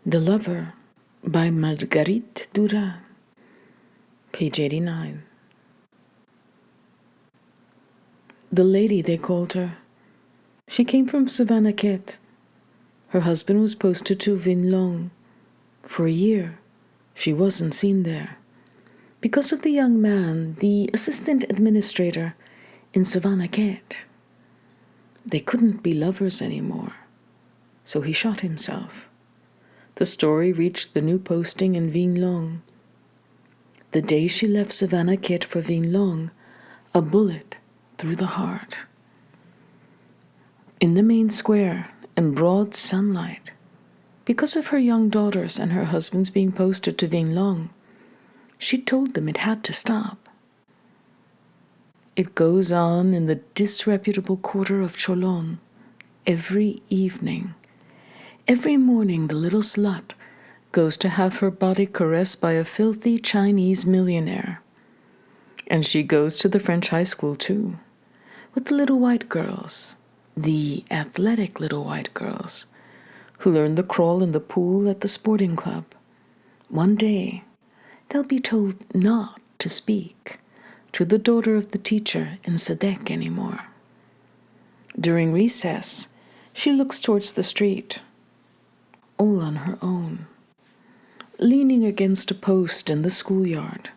The Lover by Marguerite Duras, page 89. The lady, they called her. She came from Savannah Ket. Her husband was posted to Vinh Long. For a year, she wasn't seen there. Because of the young man, the assistant administrator in Savannah Ket. They couldn't be lovers anymore, so he shot himself. The story reached the new posting in Vinh Long. The day she left Savannah Ket for Vinh Long, a bullet through the heart. In the main square, in broad sunlight, because of her young daughters and her husband's being posted to Vinh Long, she told them it had to stop. It goes on in the disreputable quarter of Cholon every evening. Every morning the little slut goes to have her body caressed by a filthy Chinese millionaire. And she goes to the French high school too, with the little white girls, the athletic little white girls, who learn the crawl in the pool at the sporting club. One day, they'll be told not to speak to the daughter of the teacher in Sadek anymore. During recess, she looks towards the street, all on her own, leaning against a post in the schoolyard.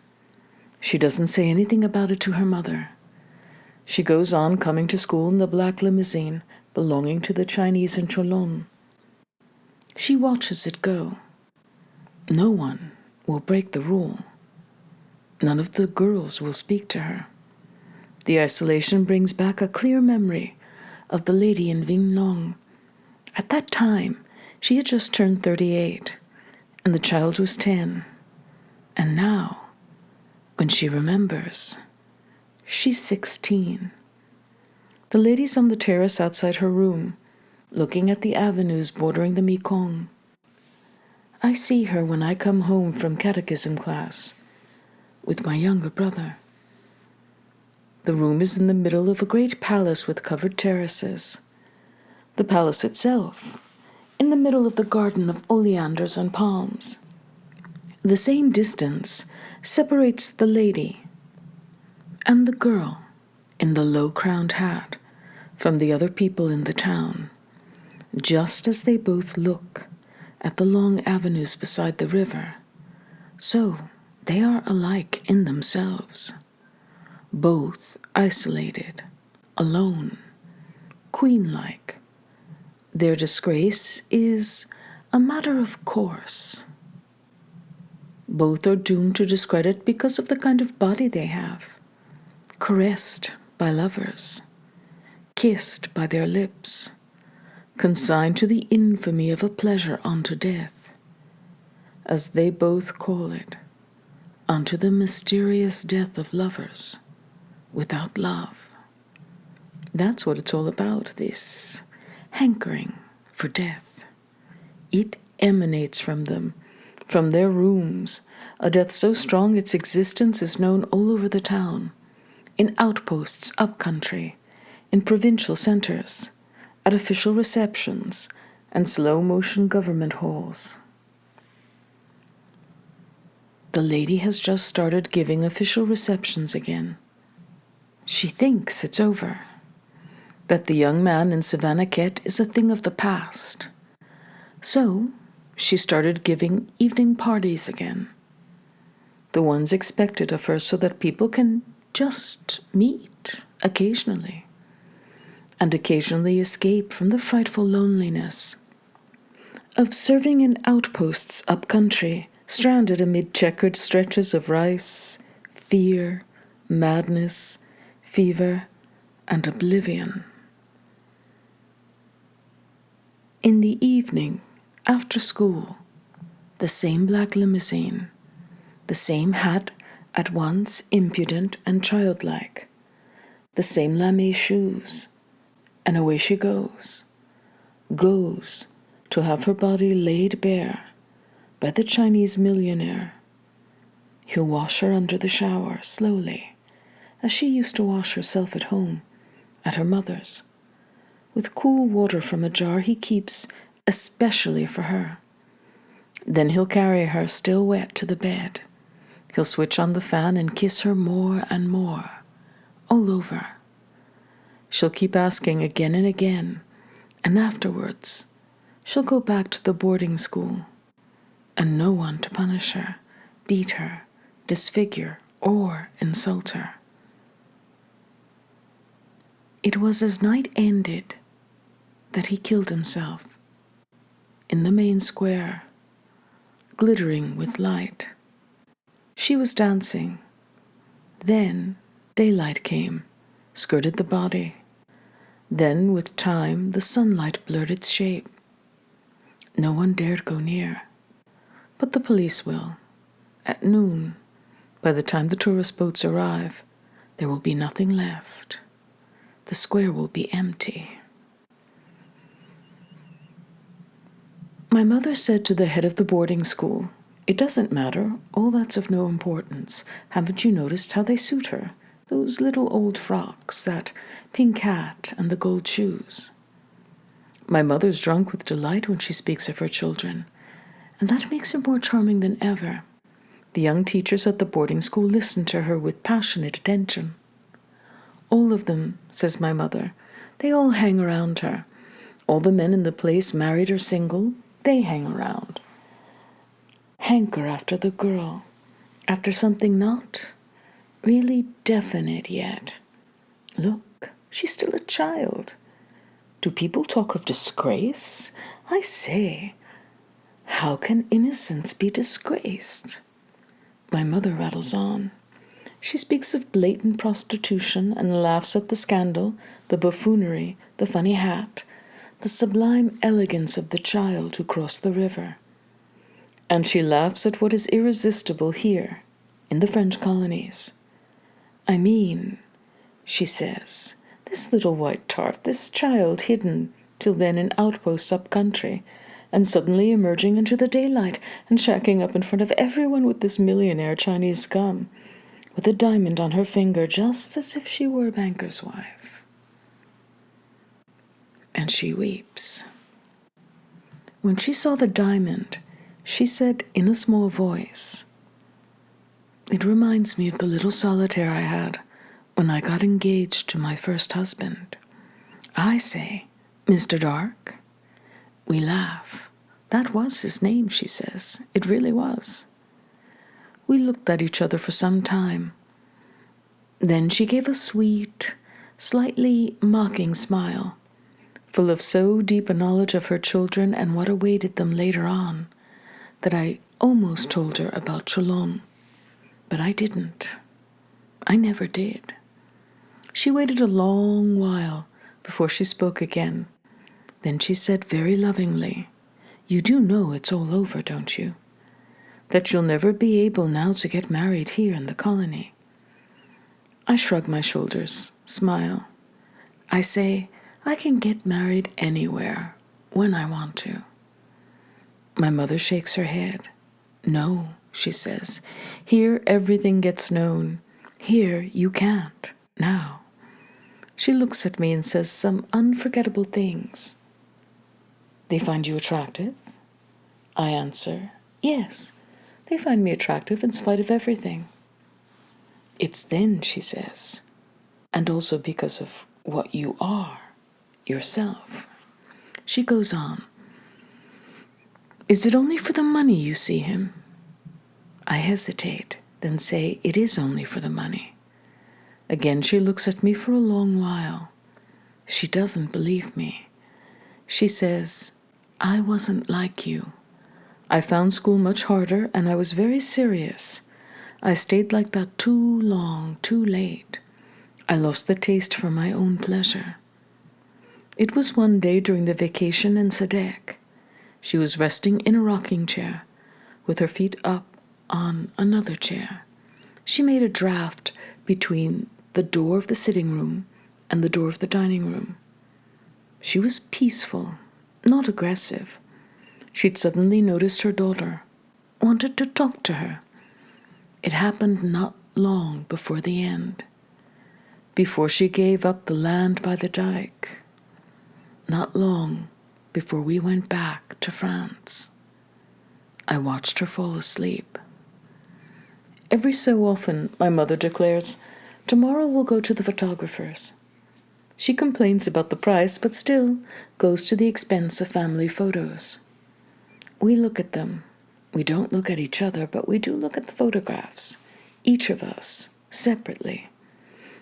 She doesn't say anything about it to her mother. She goes on coming to school in the black limousine belonging to the Chinese in Cholon. She watches it go. No one will break the rule. None of the girls will speak to her. The isolation brings back a clear memory of the lady in Vinh Long. At that time, she had just turned 38, and the child was 10. And now, when she remembers, she's 16. The lady's on the terrace outside her room, looking at the avenues bordering the Mekong. I see her when I come home from catechism class with my younger brother. The room is in the middle of a great palace with covered terraces. The palace itself, in the middle of the garden of oleanders and palms. The same distance separates the lady and the girl in the low-crowned hat from the other people in the town, just as they both look at the long avenues beside the river. So they are alike in themselves, both isolated, alone, queen-like. Their disgrace is a matter of course. Both are doomed to discredit because of the kind of body they have, caressed by lovers, kissed by their lips, consigned to the infamy of a pleasure unto death, as they both call it, unto the mysterious death of lovers without love. That's what it's all about, this hankering for death. It emanates from them, from their rooms, a death so strong its existence is known all over the town, in outposts up country, in provincial centers, at official receptions, and slow-motion government halls. The lady has just started giving official receptions again. She thinks it's over, that the young man in Savannah Ket is a thing of the past. So she started giving evening parties again, the ones expected of her so that people can just meet occasionally, and occasionally escape from the frightful loneliness of serving in outposts up country, stranded amid checkered stretches of rice, fear, madness, fever, and oblivion. In the evening, after school, the same black limousine, the same hat at once impudent and childlike, the same lame shoes, and away she goes to have her body laid bare by the Chinese millionaire. He'll wash her under the shower, slowly, as she used to wash herself at home, at her mother's, with cool water from a jar he keeps especially for her. Then he'll carry her, still wet, to the bed. He'll switch on the fan and kiss her more and more, all over. She'll keep asking again and again, and afterwards, she'll go back to the boarding school, and no one to punish her, beat her, disfigure, or insult her. It was as night ended that he killed himself in the main square, glittering with light. She was dancing. Then daylight came, skirted the body. Then, with time, the sunlight blurred its shape. No one dared go near. But the police will. At noon, by the time the tourist boats arrive, there will be nothing left. The square will be empty. My mother said to the head of the boarding school, "It doesn't matter, all that's of no importance. Haven't you noticed how they suit her? Those little old frocks, that pink hat, and the gold shoes." My mother's drunk with delight when she speaks of her children, and that makes her more charming than ever. The young teachers at the boarding school listen to her with passionate attention. All of them, says my mother, they all hang around her. All the men in the place, married or single, they hang around. Hanker after the girl, after something not really definite yet. Look, she's still a child. Do people talk of disgrace? I say, how can innocence be disgraced? My mother rattles on. She speaks of blatant prostitution and laughs at the scandal, the buffoonery, the funny hat, the sublime elegance of the child who crossed the river. And she laughs at what is irresistible here, in the French colonies. I mean, she says, this little white tart, this child hidden till then in outposts up country, and suddenly emerging into the daylight and shacking up in front of everyone with this millionaire Chinese scum, with a diamond on her finger, just as if she were a banker's wife. And she weeps. When she saw the diamond, she said in a small voice, "It reminds me of the little solitaire I had when I got engaged to my first husband." I say, "Mr. Dark?" We laugh. That was his name, she says. It really was. We looked at each other for some time. Then she gave a sweet, slightly mocking smile, full of so deep a knowledge of her children and what awaited them later on, that I almost told her about Cholon. But I didn't. I never did. She waited a long while before she spoke again. Then she said very lovingly, "You do know it's all over, don't you? That you'll never be able now to get married here in the colony." I shrug my shoulders, smile. I say, I can get married anywhere, when I want to. My mother shakes her head. "No," she says, "here everything gets known. Here you can't, now." She looks at me and says some unforgettable things. "They find you attractive?" I answer, "Yes, they find me attractive in spite of everything." "It's then," she says, "and also because of what you are, yourself." She goes on, "Is it only for the money you see him?" I hesitate, then say it is only for the money. Again she looks at me for a long while. She doesn't believe me. She says, "I wasn't like you. I found school much harder, and I was very serious. I stayed like that too long, too late. I lost the taste for my own pleasure." It was one day during the vacation in Sadek. She was resting in a rocking chair, with her feet up on another chair. She made a draft between the door of the sitting room and the door of the dining room. She was peaceful, not aggressive. She'd suddenly noticed her daughter, wanted to talk to her. It happened not long before the end, before she gave up the land by the dike, not long before we went back to France. I watched her fall asleep. Every so often, my mother declares, "Tomorrow we'll go to the photographer's." She complains about the price, but still goes to the expense of family photos. We look at them. We don't look at each other, but we do look at the photographs, each of us, separately,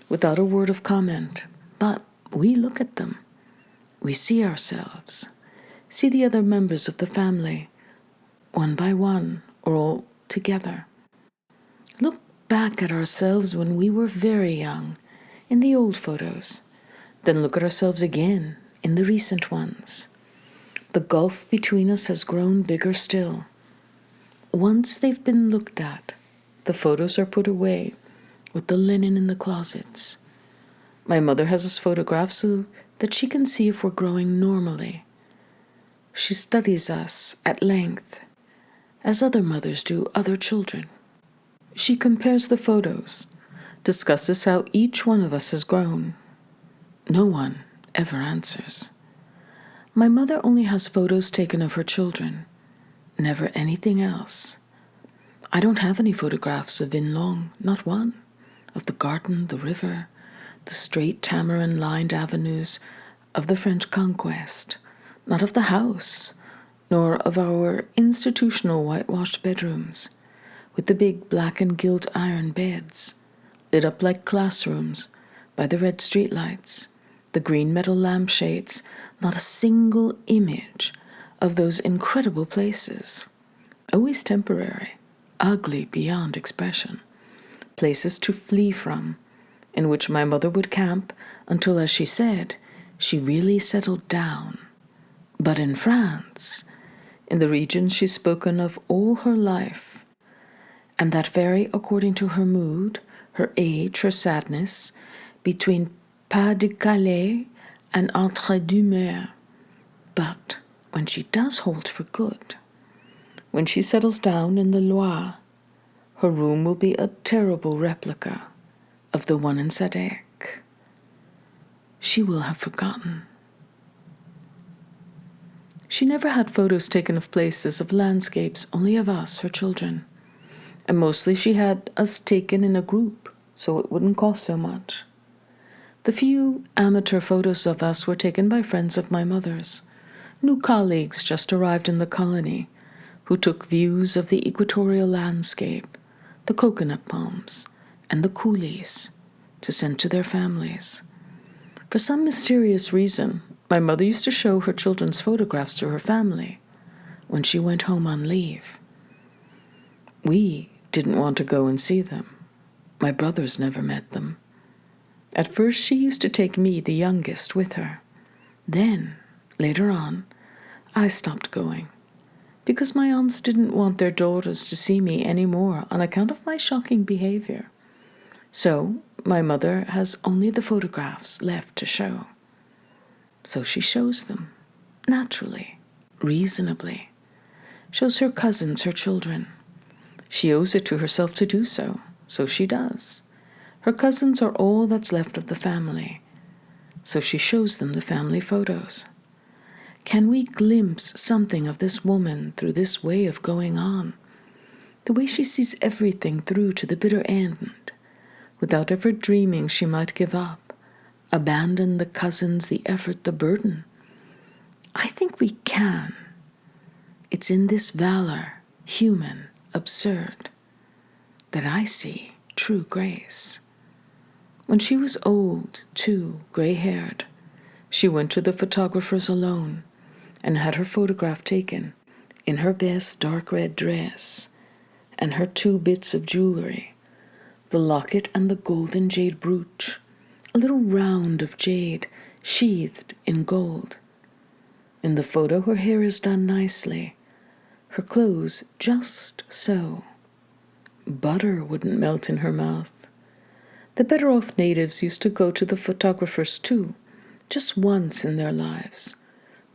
without a word of comment. But we look at them. We see ourselves, see the other members of the family, one by one or all together. Look back at ourselves when we were very young, in the old photos. Then look at ourselves again in the recent ones. The gulf between us has grown bigger still. Once they've been looked at, the photos are put away with the linen in the closets. My mother has us photographed so that she can see if we're growing normally. She studies us at length, as other mothers do other children. She compares the photos, discusses how each one of us has grown. No one ever answers. My mother only has photos taken of her children, never anything else. I don't have any photographs of Vin Long, not one, of the garden, the river, the straight tamarind-lined avenues of the French conquest, not of the house, nor of our institutional whitewashed bedrooms, with the big black and gilt iron beds, lit up like classrooms by the red streetlights, the green metal lampshades, not a single image of those incredible places, always temporary, ugly beyond expression, places to flee from, in which my mother would camp until, as she said, she really settled down. But in France, in the region she's spoken of all her life, and that vary according to her mood, her age, her sadness, between pas de Calais and entre deux mers. But when she does hold for good, when she settles down in the Loire, her room will be a terrible replica of the one in Sadek. She will have forgotten. She never had photos taken of places, of landscapes, only of us, her children. And mostly she had us taken in a group, so it wouldn't cost so much. The few amateur photos of us were taken by friends of my mother's, new colleagues just arrived in the colony, who took views of the equatorial landscape, the coconut palms, and the coolies, to send to their families. For some mysterious reason, my mother used to show her children's photographs to her family when she went home on leave. We didn't want to go and see them. My brothers never met them. At first she used to take me, the youngest, with her. Then, later on, I stopped going, because my aunts didn't want their daughters to see me any more on account of my shocking behavior. So my mother has only the photographs left to show. So she shows them, naturally, reasonably. Shows her cousins, her children. She owes it to herself to do so, so she does. Her cousins are all that's left of the family, so she shows them the family photos. Can we glimpse something of this woman through this way of going on? The way she sees everything through to the bitter end, without ever dreaming she might give up, abandon the cousins, the effort, the burden. I think we can. It's in this valor, human, absurd, that I see true grace. When she was old, too, gray-haired, she went to the photographer's alone and had her photograph taken in her best dark red dress and her 2 bits of jewelry, the locket and the golden jade brooch, a little round of jade sheathed in gold. In the photo, her hair is done nicely, her clothes just so. Butter wouldn't melt in her mouth. The better-off natives used to go to the photographers too, just once in their lives,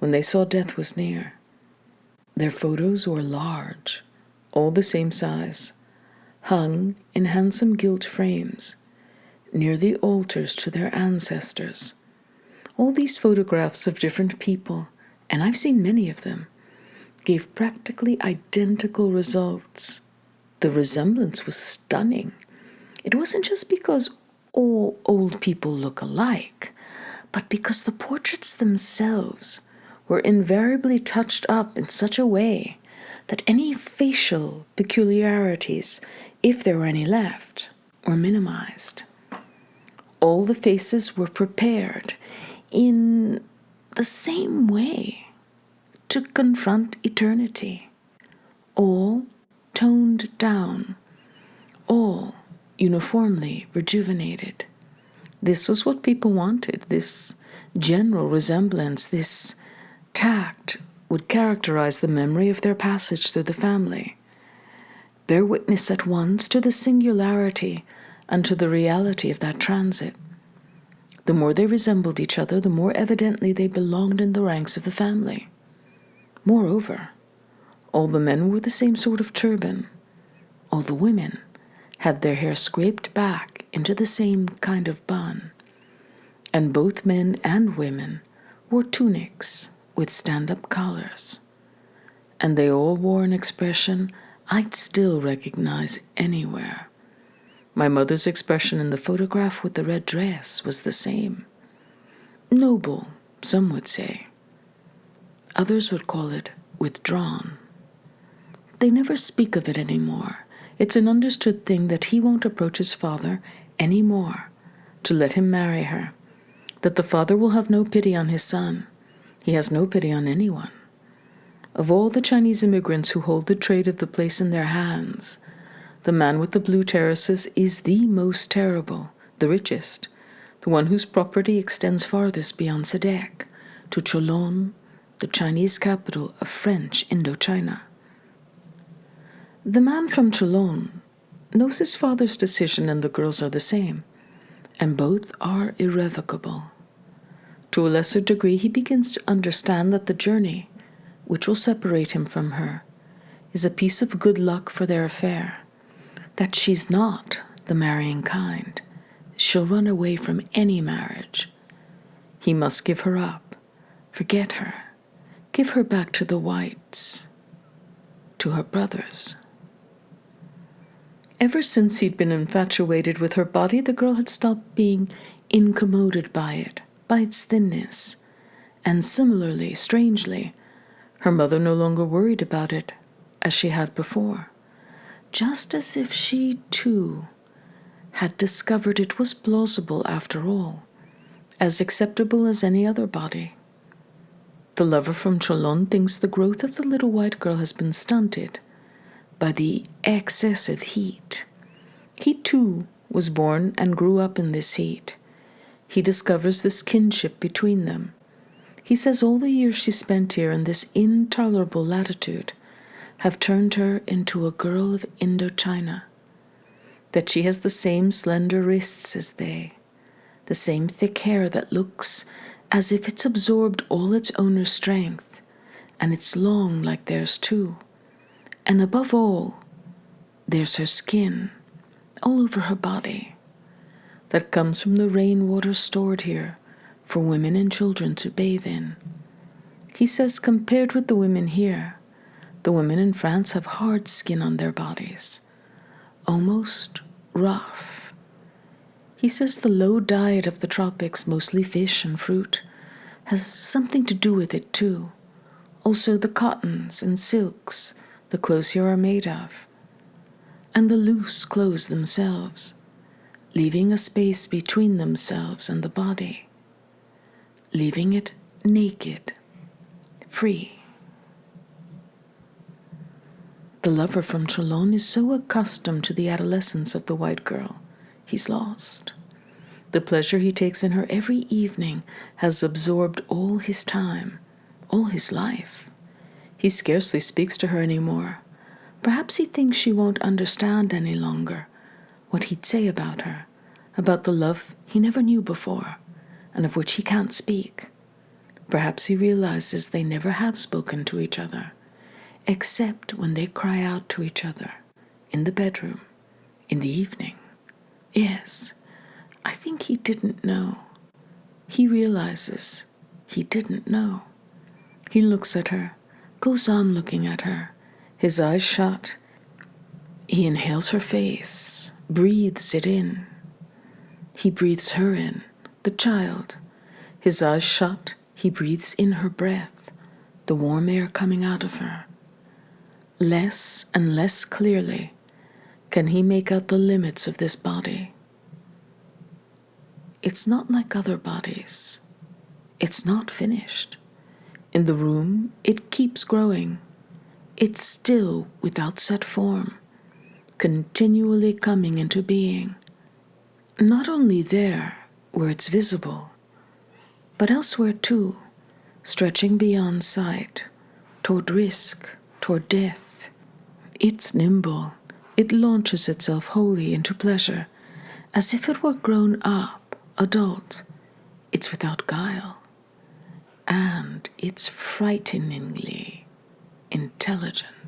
when they saw death was near. Their photos were large, all the same size, hung in handsome gilt frames, near the altars to their ancestors. All these photographs of different people, and I've seen many of them, gave practically identical results. The resemblance was stunning. It wasn't just because all old people look alike, but because the portraits themselves were invariably touched up in such a way that any facial peculiarities, if there were any left, were minimized. All the faces were prepared in the same way to confront eternity, all toned down, all uniformly rejuvenated. This was what people wanted. This general resemblance, this tact would characterize the memory of their passage through the family, bear witness at once to the singularity and to the reality of that transit. The more they resembled each other, the more evidently they belonged in the ranks of the family. Moreover, all the men wore the same sort of turban. All the women had their hair scraped back into the same kind of bun. And both men and women wore tunics with stand-up collars. And they all wore an expression I'd still recognize anywhere. My mother's expression in the photograph with the red dress was the same. Noble, some would say. Others would call it withdrawn. They never speak of it anymore. It's an understood thing that he won't approach his father any more to let him marry her, that the father will have no pity on his son. He has no pity on anyone. Of all the Chinese immigrants who hold the trade of the place in their hands, the man with the blue terraces is the most terrible, the richest, the one whose property extends farthest beyond Sadek, to Cholon, the Chinese capital of French Indochina. The man from Cholon knows his father's decision and the girls are the same, and both are irrevocable. To a lesser degree, he begins to understand that the journey, which will separate him from her, is a piece of good luck for their affair, that she's not the marrying kind. She'll run away from any marriage. He must give her up, forget her, give her back to the whites, to her brothers. Ever since he'd been infatuated with her body, the girl had stopped being incommoded by it, by its thinness. And similarly, strangely, her mother no longer worried about it as she had before, just as if she, too, had discovered it was plausible after all, as acceptable as any other body. The lover from Cholon thinks the growth of the little white girl has been stunted by the excessive heat. He, too, was born and grew up in this heat. He discovers this kinship between them. He says all the years she spent here in this intolerable latitude have turned her into a girl of Indochina, that she has the same slender wrists as they, the same thick hair that looks as if it's absorbed all its owner's strength, and it's long like theirs too. And above all, there's her skin, all over her body, that comes from the rainwater stored here for women and children to bathe in. He says compared with the women here, the women in France have hard skin on their bodies, almost rough. He says the low diet of the tropics, mostly fish and fruit, has something to do with it too. Also the cottons and silks the clothes here are made of, and the loose clothes themselves, leaving a space between themselves and the body, leaving it naked, free. The lover from Cholon is so accustomed to the adolescence of the white girl, he's lost. The pleasure he takes in her every evening has absorbed all his time, all his life. He scarcely speaks to her anymore. Perhaps he thinks she won't understand any longer what he'd say about her, about the love he never knew before, and of which he can't speak. Perhaps he realizes they never have spoken to each other, except when they cry out to each other, in the bedroom, in the evening. Yes, I think he didn't know. He realizes he didn't know. He looks at her, goes on looking at her, his eyes shut. He inhales her face, breathes it in. He breathes her in, the child. His eyes shut, he breathes in her breath, the warm air coming out of her. Less and less clearly can he make out the limits of this body. It's not like other bodies. It's not finished. In the room, it keeps growing. It's still without set form, continually coming into being. Not only there, where it's visible, but elsewhere too, stretching beyond sight, toward risk, toward death. It's nimble. It launches itself wholly into pleasure, as if it were grown up, adult. It's without guile. And it's frighteningly intelligent.